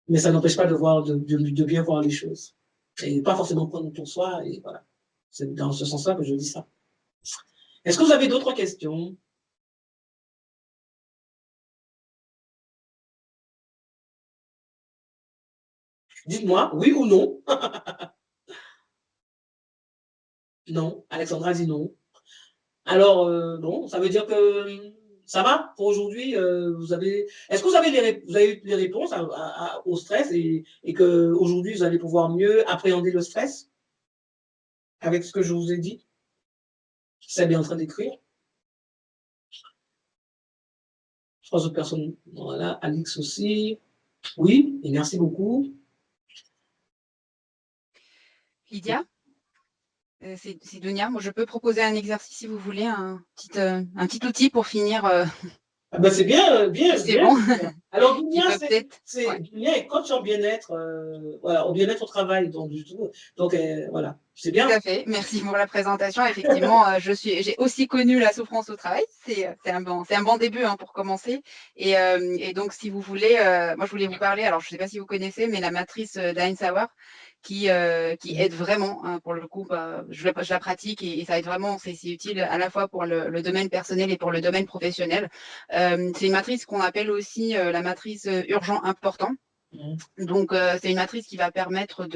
Speaker 1: Mais ça n'empêche pas de bien voir les choses. Et pas forcément prendre pour soi, et voilà. C'est dans ce sens-là que je dis ça. Est-ce que vous avez d'autres questions? Dites-moi, oui ou non? Non. Alexandra dit non. Alors, bon, ça veut dire que ça va pour aujourd'hui. Est-ce que vous avez eu les réponses au stress et que aujourd'hui vous allez pouvoir mieux appréhender le stress avec ce que je vous ai dit? C'est bien en train d'écrire. 3 autres personnes. Voilà, Alix aussi. Oui, et merci beaucoup.
Speaker 2: Lydia, c'est Dunia. Moi, je peux proposer un exercice si vous voulez, un petit outil pour finir.
Speaker 1: Ah ben c'est bien,
Speaker 2: C'est bon.
Speaker 1: Alors, Dunia,
Speaker 2: Ouais.
Speaker 1: Dunia est coach en bien-être, voilà, au bien-être au travail, donc du tout. Donc voilà, c'est bien.
Speaker 2: Tout à fait. Merci pour la présentation. Effectivement, j'ai aussi connu la souffrance au travail. C'est un bon début hein, pour commencer. Et donc, si vous voulez, moi, je voulais vous parler. Alors, je ne sais pas si vous connaissez, mais la matrice d'Eisenhower qui aide vraiment. Hein, pour le coup, je la pratique et ça aide vraiment. C'est utile à la fois pour le domaine personnel et pour le domaine professionnel. C'est une matrice qu'on appelle aussi la matrice urgent important. Donc, c'est une matrice qui va permettre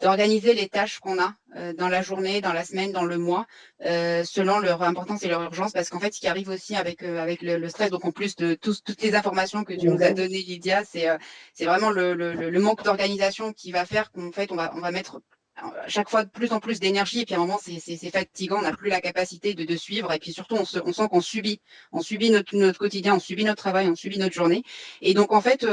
Speaker 2: d'organiser les tâches qu'on a dans la journée, dans la semaine, dans le mois, selon leur importance et leur urgence, parce qu'en fait, ce qui arrive aussi avec le stress, donc en plus de toutes les informations que tu nous as données, Lydia, c'est vraiment le manque d'organisation qui va faire qu'en fait, on va mettre à chaque fois de plus en plus d'énergie et puis à un moment c'est fatigant, on n'a plus la capacité de suivre et puis surtout on sent qu'on subit notre quotidien, on subit notre travail, on subit notre journée et donc en fait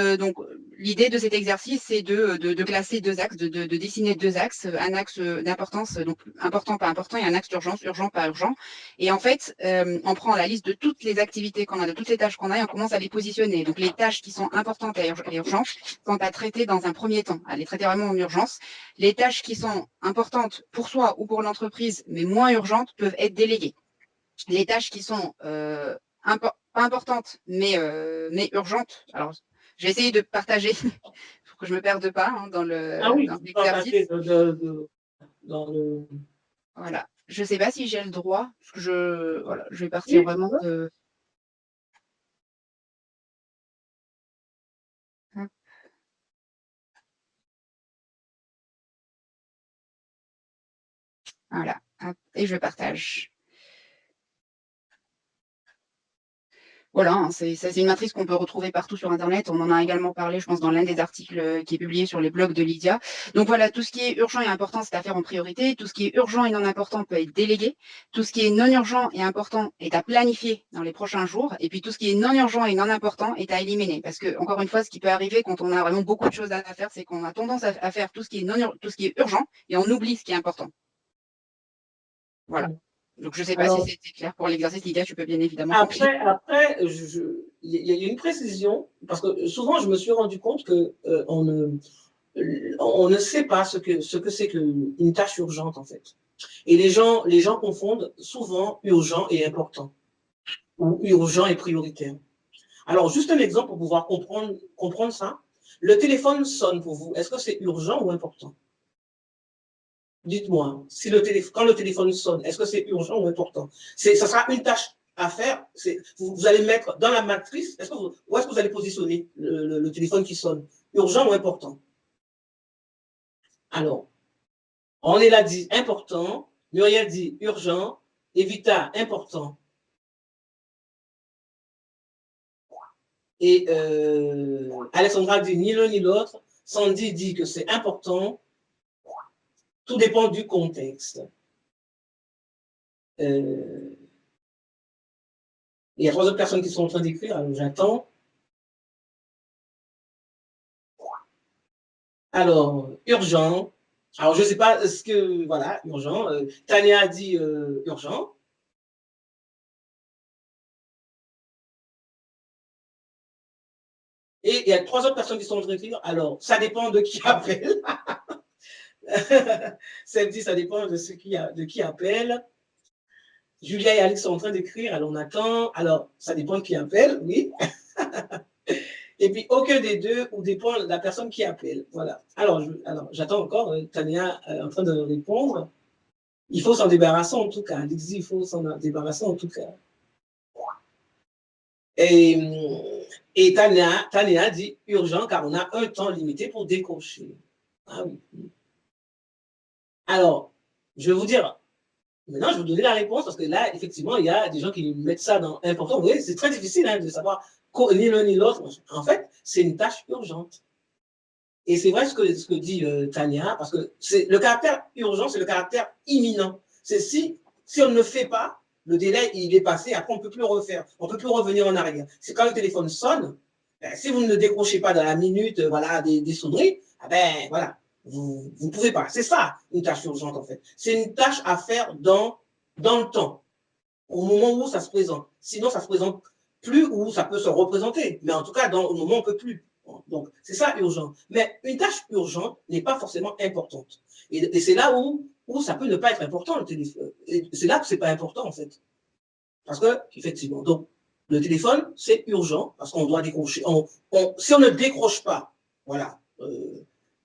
Speaker 2: l'idée de cet exercice, c'est de classer deux axes, de dessiner deux axes, un axe d'importance, donc important, pas important, et un axe d'urgence, urgent, pas urgent. Et en fait, on prend la liste de toutes les activités qu'on a, de toutes les tâches qu'on a, et on commence à les positionner. Donc les tâches qui sont importantes et urgentes sont à traiter dans un premier temps, à les traiter vraiment en urgence. Les tâches qui sont importantes pour soi ou pour l'entreprise, mais moins urgentes, peuvent être déléguées. Les tâches qui sont pas importantes, mais urgentes. Alors, j'ai essayé de partager pour que je ne me perde pas dans l'exercice.
Speaker 1: Dans le...
Speaker 2: Voilà. Je ne sais pas si j'ai le droit, parce que je vais partir vraiment de... Voilà. Et je partage. Voilà, c'est une matrice qu'on peut retrouver partout sur Internet. On en a également parlé, je pense, dans l'un des articles qui est publié sur les blogs de Lydia. Donc voilà, tout ce qui est urgent et important, c'est à faire en priorité. Tout ce qui est urgent et non important peut être délégué. Tout ce qui est non urgent et important est à planifier dans les prochains jours. Et puis tout ce qui est non urgent et non important est à éliminer. Parce que, encore une fois, ce qui peut arriver quand on a vraiment beaucoup de choses à faire, c'est qu'on a tendance à faire tout ce qui est urgent et on oublie ce qui est important. Voilà. Donc, je ne sais pas si c'était clair pour l'exercice, Lydia, tu peux bien évidemment.
Speaker 1: Après, il y a une précision, parce que souvent, je me suis rendu compte que on ne sait pas ce que c'est qu'une tâche urgente, en fait. Et les gens confondent souvent urgent et important, ou urgent et prioritaire. Alors, juste un exemple pour pouvoir comprendre ça. Le téléphone sonne pour vous. Est-ce que c'est urgent ou important? Dites-moi, quand le téléphone sonne, est-ce que c'est urgent ou important? Ça sera une tâche à faire. Vous allez mettre dans la matrice, où est-ce que vous allez positionner le téléphone qui sonne? Urgent ou important? Alors, on est là dit important, Muriel dit urgent, Evita important. Et Alexandra dit ni l'un ni l'autre. Sandy dit que c'est important. Tout dépend du contexte. Il y a 3 autres personnes qui sont en train d'écrire, alors j'attends. Alors, urgent. Alors, je ne sais pas ce que... Voilà, urgent. Tania a dit urgent. Et il y a 3 autres personnes qui sont en train d'écrire. Alors, ça dépend de qui appelle. Celle dit, ça dépend de qui appelle. Julia et Alex sont en train d'écrire, alors on attend. Alors, ça dépend de qui appelle, oui. Et puis, aucun des deux, ou dépend de la personne qui appelle. Voilà. Alors j'attends encore. Tania en train de répondre. Il faut s'en débarrasser en tout cas. Elle dit, il faut s'en débarrasser en tout cas. Et Tania dit urgent car on a un temps limité pour décrocher. Ah oui. Alors, je vais vous dire, maintenant, je vais vous donner la réponse parce que là, effectivement, il y a des gens qui mettent ça dans important. Vous voyez, c'est très difficile de savoir ni l'un ni l'autre. En fait, c'est une tâche urgente. Et c'est vrai ce que dit Tania, parce que le caractère urgent, c'est le caractère imminent. C'est si on ne le fait pas, le délai, il est passé, après on ne peut plus refaire, on ne peut plus revenir en arrière. C'est quand le téléphone sonne, ben, si vous ne le décrochez pas dans la minute voilà, des sonneries, ben voilà, vous ne pouvez pas. C'est ça, une tâche urgente en fait. C'est une tâche à faire dans le temps, au moment où ça se présente. Sinon, ça ne se présente plus ou ça peut se représenter. Mais en tout cas, au moment où on ne peut plus. Donc, c'est ça urgent. Mais une tâche urgente n'est pas forcément importante. Et c'est là où ça peut ne pas être important, le téléphone. C'est là que ce n'est pas important, en fait. Parce que, effectivement, donc, le téléphone, c'est urgent, parce qu'on doit décrocher. Si on ne décroche pas, voilà,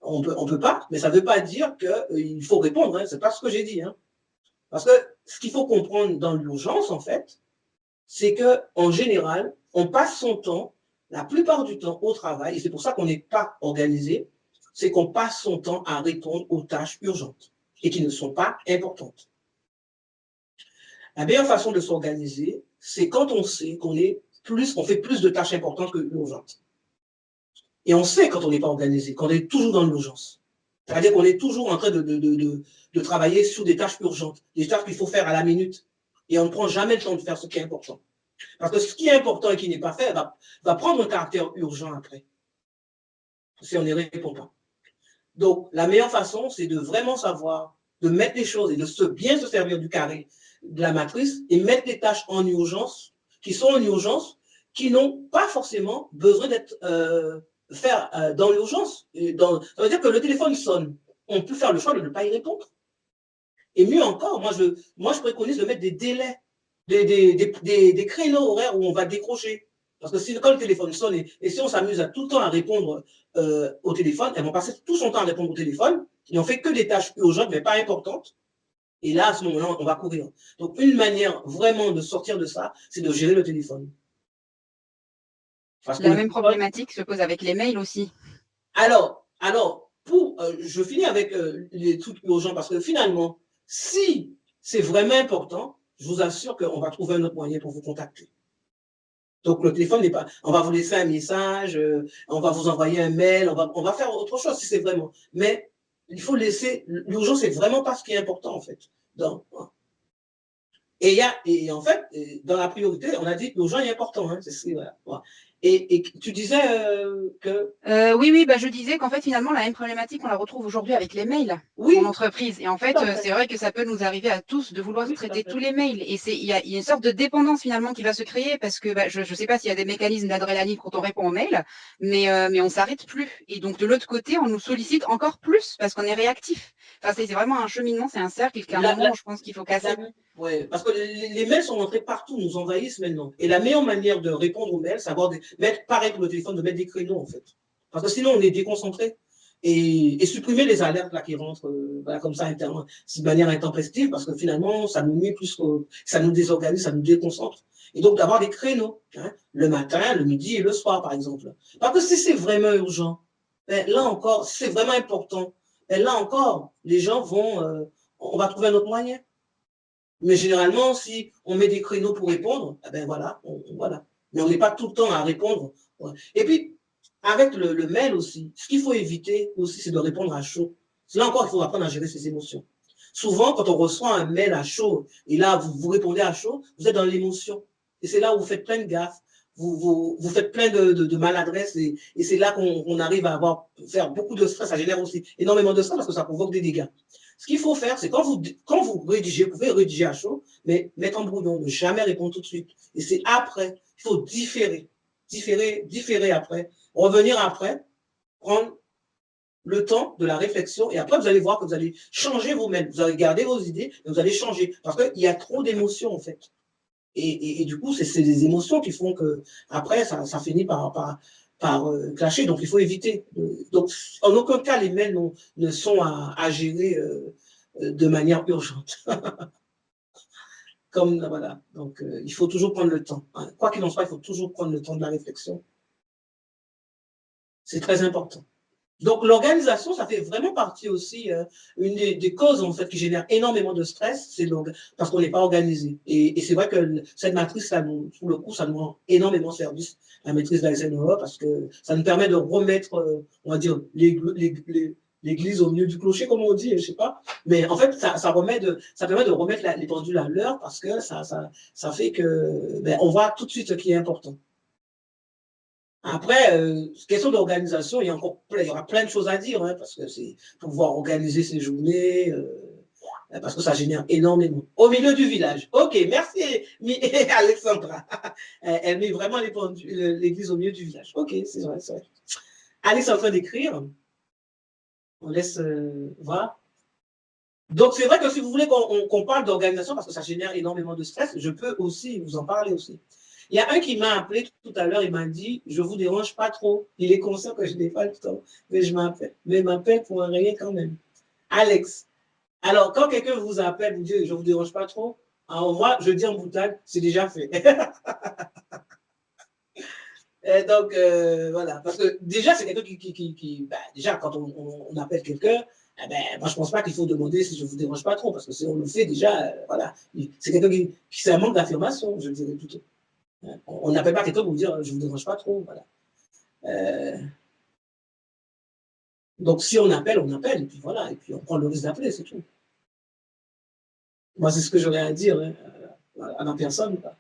Speaker 1: on peut pas, mais ça ne veut pas dire qu'il faut répondre. Hein, c'est pas ce que j'ai dit. Hein. Parce que ce qu'il faut comprendre dans l'urgence, en fait, c'est qu'en général, on passe son temps, la plupart du temps, au travail, et c'est pour ça qu'on n'est pas organisé, c'est qu'on passe son temps à répondre aux tâches urgentes et qui ne sont pas importantes. La meilleure façon de s'organiser, c'est quand on sait qu'on fait plus de tâches importantes que urgentes. Et on sait quand on n'est pas organisé, qu'on est toujours dans l'urgence. C'est-à-dire qu'on est toujours en train de travailler sur des tâches urgentes, des tâches qu'il faut faire à la minute. Et on ne prend jamais le temps de faire ce qui est important. Parce que ce qui est important et qui n'est pas fait va prendre un caractère urgent après. si on n'y répond pas. Donc, la meilleure façon, c'est de vraiment savoir, de mettre les choses et de bien se servir du carré de la matrice et mettre les tâches en urgence, qui sont en urgence, qui n'ont pas forcément besoin d'être dans l'urgence. Ça veut dire que le téléphone sonne. On peut faire le choix de ne pas y répondre. Et mieux encore, moi, je préconise de mettre des délais, des créneaux horaires où on va décrocher. Parce que quand le téléphone sonne et si on s'amuse à tout le temps à répondre au téléphone, elles vont passer tout son temps à répondre au téléphone et on fait que des tâches urgentes mais pas importantes. Et là, à ce moment-là, on va courir. Donc, une manière vraiment de sortir de ça, c'est de gérer le téléphone.
Speaker 2: La même problématique se pose avec les mails aussi.
Speaker 1: Alors, je finis avec les trucs urgents parce que finalement, si c'est vraiment important, je vous assure qu'on va trouver un autre moyen pour vous contacter. Donc, le téléphone n'est pas... On va vous laisser un message, on va vous envoyer un mail, on va faire autre chose si c'est vraiment... Mais il faut laisser... L'urgence, c'est vraiment pas ce qui est important, en fait. Et en fait, dans la priorité, on a dit que l'urgence est important. Hein, voilà. Et tu disais que...
Speaker 2: Oui, je disais qu'en fait, finalement, la même problématique, on la retrouve aujourd'hui avec les mails en entreprise. Et en fait, c'est vrai que ça peut nous arriver à tous de vouloir traiter tous les mails. Et il y a une sorte de dépendance finalement qui va se créer parce que je ne sais pas s'il y a des mécanismes d'adrénaline quand on répond aux mails, mais on ne s'arrête plus. Et donc, de l'autre côté, on nous sollicite encore plus parce qu'on est réactif. Enfin, c'est vraiment un cheminement, c'est un cercle qu'à un moment, je pense qu'il faut casser.
Speaker 1: Oui, parce que les mails sont rentrés partout, nous envahissent maintenant. Et la meilleure manière de répondre aux mails, c'est mettre, pareil pour le téléphone, de mettre des créneaux, en fait. Parce que sinon, on est déconcentré. Et supprimer les alertes là, qui rentrent comme ça, de manière intempestive, parce que finalement, ça nous nuit plus que ça nous désorganise, ça nous déconcentre. Et donc, d'avoir des créneaux, hein, le matin, le midi et le soir, par exemple. Parce que si c'est vraiment urgent, là encore, si c'est vraiment important, là encore, les gens on va trouver un autre moyen. Mais généralement, si on met des créneaux pour répondre, voilà, voilà. Mais on n'est pas tout le temps à répondre. Et puis, avec le mail aussi, ce qu'il faut éviter aussi, c'est de répondre à chaud. Là encore, il faut apprendre à gérer ses émotions. Souvent, quand on reçoit un mail à chaud, et là, vous répondez à chaud, vous êtes dans l'émotion. Et c'est là où vous faites plein de gaffes, vous faites plein de maladresses, et c'est là qu'on arrive à faire beaucoup de stress. Ça génère aussi énormément de stress parce que ça provoque des dégâts. Ce qu'il faut faire, c'est quand vous rédigez, vous pouvez rédiger à chaud, mais mettre en brouillon, ne jamais répondre tout de suite. Et c'est après, il faut différer après, revenir après, prendre le temps de la réflexion, et après, vous allez voir que vous allez changer vous mêmes. Vous allez garder vos idées, mais vous allez changer, parce qu'il y a trop d'émotions, en fait. Et du coup, c'est des émotions qui font que, après, ça finit par clasher, donc il faut éviter. Donc, en aucun cas, les mails ne sont à gérer de manière urgente. Voilà. Donc, il faut toujours prendre le temps. Hein. Quoi qu'il en soit, il faut toujours prendre le temps de la réflexion. C'est très important. Donc, l'organisation, ça fait vraiment partie aussi, une des causes, en fait, qui génère énormément de stress, c'est parce qu'on n'est pas organisé. Et c'est vrai que cette matrice, pour le coup, ça nous rend énormément service, la maîtrise de la SNOA, parce que ça nous permet de remettre, on va dire, l'église au milieu du clocher, comme on dit, je sais pas. Mais en fait, ça permet de remettre les pendules à l'heure, parce que ça fait que, on voit tout de suite ce qui est important. Après, question d'organisation, il y aura plein de choses à dire, hein, parce que c'est pouvoir organiser ses journées, parce que ça génère énormément. Au milieu du village. OK, merci Alexandra. Elle met vraiment l'église au milieu du village. OK, c'est vrai, c'est vrai. Alex est en train d'écrire. On laisse voir. Donc, c'est vrai que si vous voulez qu'on parle d'organisation, parce que ça génère énormément de stress, je peux aussi vous en parler aussi. Il y a un qui m'a appelé tout à l'heure, il m'a dit, je vous dérange pas trop. Il est conscient que je n'ai pas le temps, mais il m'appelle pour un rien quand même. Alex. Alors, quand quelqu'un vous appelle, vous dit, je vous dérange pas trop, alors moi, je dis en boutade, c'est déjà fait. Et donc, voilà. Parce que déjà, c'est quelqu'un déjà, quand on appelle quelqu'un, moi, je pense pas qu'il faut demander si je vous dérange pas trop, parce que si on le fait déjà, voilà. C'est quelqu'un c'est un manque d'affirmation, je dirais plutôt. On n'appelle pas quelqu'un pour vous dire je ne vous dérange pas trop. Voilà. Donc, si on appelle, et puis voilà, et puis on prend le risque d'appeler, c'est tout. Moi, c'est ce que j'aurais à dire à la personne. Quoi.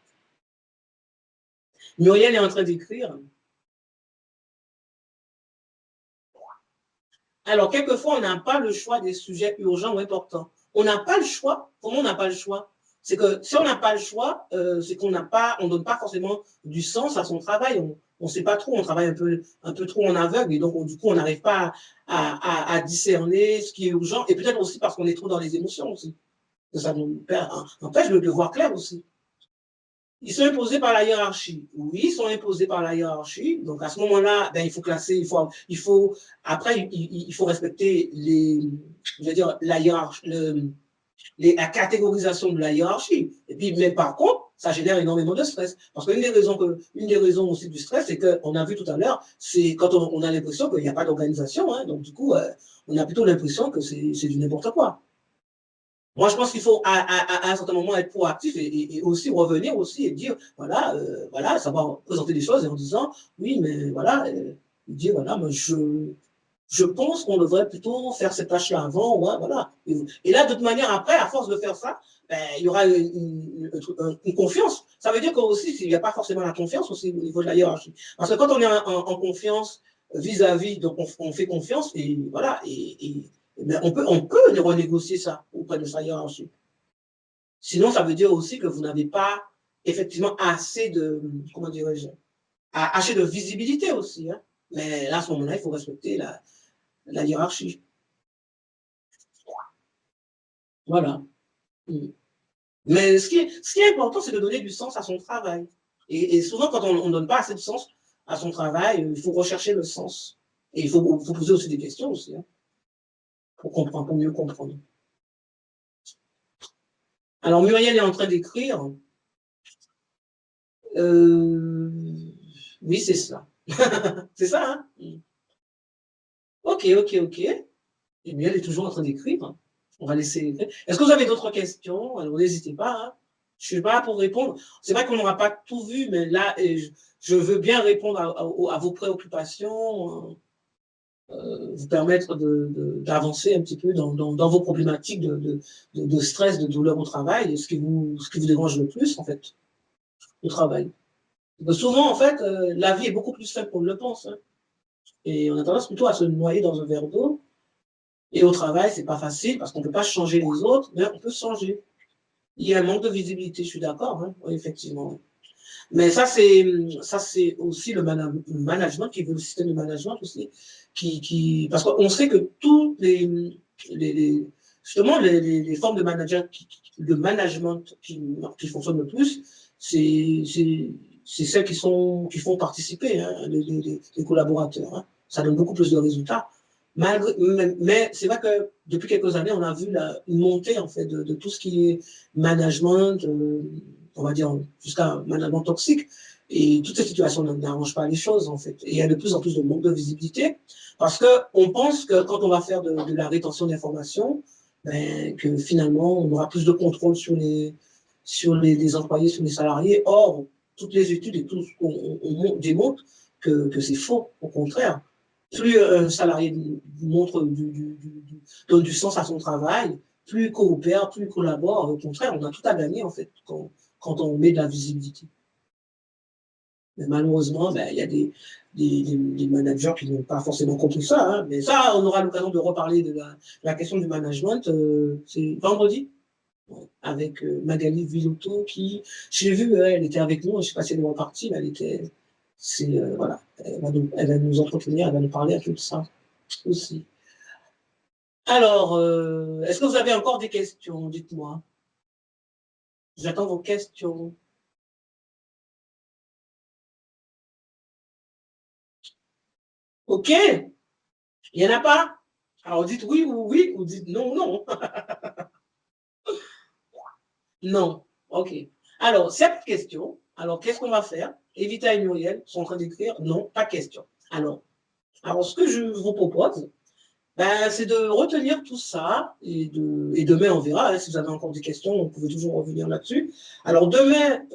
Speaker 1: Muriel est en train d'écrire. Alors, quelquefois, on n'a pas le choix des sujets urgents ou importants. On n'a pas le choix. Comment on n'a pas le choix? C'est que si on n'a pas le choix, c'est qu'on n'a pas, on donne pas forcément du sens à son travail. On ne sait pas trop, on travaille un peu trop en aveugle et donc, du coup, on n'arrive pas à discerner ce qui est urgent et peut-être aussi parce qu'on est trop dans les émotions aussi. Que ça nous empêche de voir clair aussi. Ils sont imposés par la hiérarchie. Oui, ils sont imposés par la hiérarchie. Donc, à ce moment-là, ben, il faut classer, après, il faut respecter je veux dire, la hiérarchie, la catégorisation de la hiérarchie. Et puis, mais par contre, ça génère énormément de stress. Parce qu'une des raisons aussi du stress, c'est qu'on a vu tout à l'heure, c'est quand on a l'impression qu'il n'y a pas d'organisation. Hein, donc, du coup, on a plutôt l'impression que c'est du n'importe quoi. Moi, je pense qu'il faut à un certain moment être proactif et aussi revenir aussi et dire, voilà, voilà, savoir présenter des choses et en disant, oui, mais voilà, dire, voilà, mais je pense qu'on devrait plutôt faire cette tâche-là avant, ouais, voilà. Et là, de toute manière, après, à force de faire ça, ben, il y aura une confiance. Ça veut dire qu'aussi, il n'y a pas forcément la confiance aussi au niveau de la hiérarchie. Parce que quand on est en confiance vis-à-vis, donc on fait confiance et voilà, ben, on peut renégocier ça auprès de sa hiérarchie. Sinon, ça veut dire aussi que vous n'avez pas effectivement assez de, comment dirais-je, assez de visibilité aussi. Hein. Mais là, à ce moment-là, il faut respecter la hiérarchie. Voilà. Mais ce qui est important, c'est de donner du sens à son travail. Et souvent, quand on ne donne pas assez de sens à son travail, il faut rechercher le sens. Et il faut poser aussi des questions aussi, hein, pour comprendre, pour mieux comprendre. Alors, Muriel est en train d'écrire. Oui, c'est ça. C'est ça, hein? Ok. Et Muriel est toujours en train d'écrire. On va laisser. Est-ce que vous avez d'autres questions? Alors, n'hésitez pas. Hein. Je suis pas là pour répondre. C'est vrai qu'on n'aura pas tout vu, mais là, je veux bien répondre à vos préoccupations, vous permettre d'avancer un petit peu dans vos problématiques de stress, de douleur au travail, ce qui vous dérange le plus, en fait, au travail. Souvent, en fait, la vie est beaucoup plus simple qu'on ne le pense. Hein. Et on a tendance plutôt à se noyer dans un verre d'eau. Et au travail, c'est pas facile parce qu'on ne peut pas changer les autres, mais on peut changer. Il y a un manque de visibilité, je suis d'accord, hein, oui, effectivement. Mais ça, c'est aussi le management qui veut le système de management aussi, parce qu'on sait que tous justement, les formes de management qui fonctionnent le plus, c'est celles qui font participer hein, les collaborateurs. Hein. Ça donne beaucoup plus de résultats. Mais c'est vrai que depuis quelques années, on a vu une montée en fait de tout ce qui est management, on va dire jusqu'à management toxique. Et toutes ces situations n'arrangent pas les choses en fait. Et il y a de plus en plus de manque de visibilité parce qu'on pense que quand on va faire de la rétention d'informations, ben, que finalement on aura plus de contrôle sur les employés, sur les salariés. Or, toutes les études et tout on démontrent que c'est faux, au contraire. Plus un salarié donne du sens à son travail, plus il coopère, plus il collabore. Au contraire, on a tout à gagner en fait quand on met de la visibilité. Mais malheureusement, ben, il y a des managers qui n'ont pas forcément compris ça. Hein. Mais ça, on aura l'occasion de reparler de la question du management. C'est vendredi avec Magali Villotto qui, je l'ai vu, elle était avec nous, je ne sais pas si elle est repartie, mais voilà, elle va nous entretenir, elle va nous parler un peu de ça aussi. Alors, est-ce que vous avez encore des questions? Dites-moi. J'attends vos questions. OK. Il n'y en a pas? Alors, dites oui ou oui, ou dites non ou non. Non. OK. Alors, s'il n'y a pas de questions, alors qu'est-ce qu'on va faire? Evita et Muriel sont en train d'écrire non, pas de question. Alors, ce que je vous propose, ben, c'est de retenir tout ça et demain, on verra. Hein, si vous avez encore des questions, vous pouvez toujours revenir là-dessus. Alors, demain,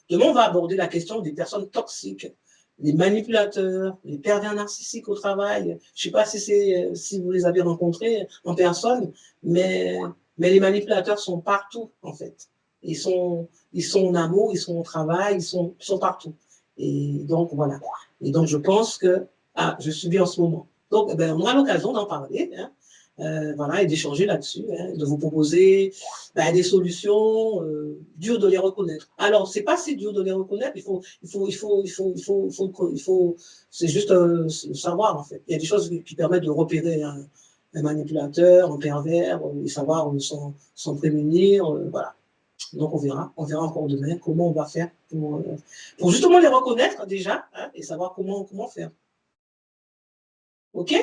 Speaker 1: demain, on va aborder la question des personnes toxiques, les manipulateurs, les pervers narcissiques au travail. Je ne sais pas si vous les avez rencontrés en personne, mais les manipulateurs sont partout, en fait. Ils sont en amour, ils sont au travail, ils sont partout. Et donc, voilà. Et donc, je pense que, je subis en ce moment. Donc, ben, on aura l'occasion d'en parler, hein, voilà, et d'échanger là-dessus, hein, de vous proposer ben, des solutions, dur de les reconnaître. Alors, c'est pas si dur de les reconnaître, c'est juste savoir, en fait. Il y a des choses qui permettent de repérer un manipulateur, un pervers, et savoir s'en prémunir, voilà. Donc, on verra encore demain comment on va faire pour justement les reconnaître déjà, hein, et savoir comment faire. OK?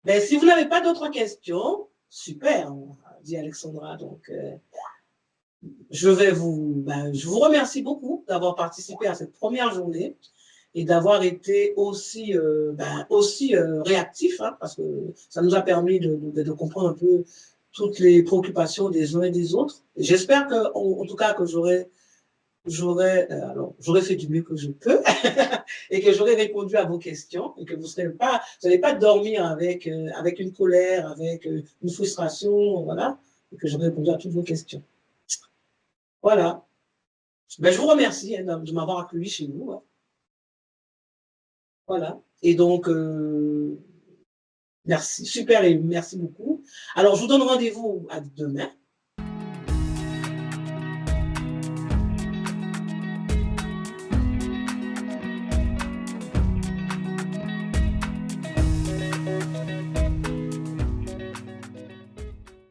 Speaker 1: Ben, si vous n'avez pas d'autres questions, super, dit Alexandra. Donc, je vous remercie beaucoup d'avoir participé à cette première journée et d'avoir été aussi, réactif, hein, parce que ça nous a permis de comprendre un peu toutes les préoccupations des uns et des autres. J'espère que, en tout cas, que j'aurais fait du mieux que je peux et que j'aurais répondu à vos questions et que vous n'allez pas dormir avec une colère, avec une frustration, voilà, et que j'aurais répondu à toutes vos questions. Voilà. Ben, je vous remercie, hein, de m'avoir accueilli chez vous, hein. Voilà. Et donc, merci, super et merci beaucoup. Alors, je vous donne rendez-vous à demain